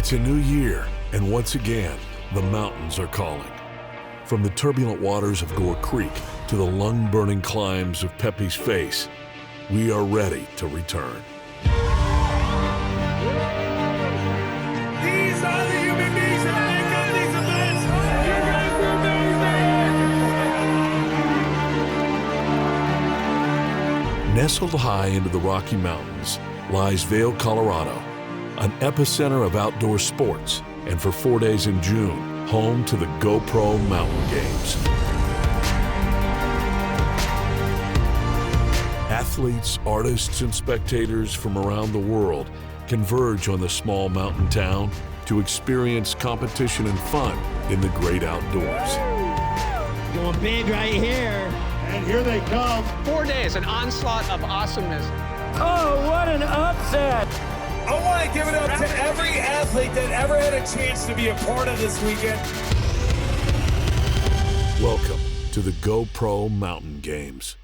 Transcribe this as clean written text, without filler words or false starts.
It's a new year, and once again, the mountains are calling. From the turbulent waters of Gore Creek to the lung-burning climbs of Pepe's Face, we are ready to return. These are the human beings that make up these events! You guys are amazing! Nestled high into the Rocky Mountains lies Vail, Colorado, an epicenter of outdoor sports, and for 4 days in June, home to the GoPro Mountain Games. Athletes, artists, and spectators from around the world converge on the small mountain town to experience competition and fun in the great outdoors. Going big right here. And here they come. 4 days, an onslaught of awesomeness. Oh, what an upset! I want to give it up to every athlete that ever had a chance to be a part of this weekend. Welcome to the GoPro Mountain Games.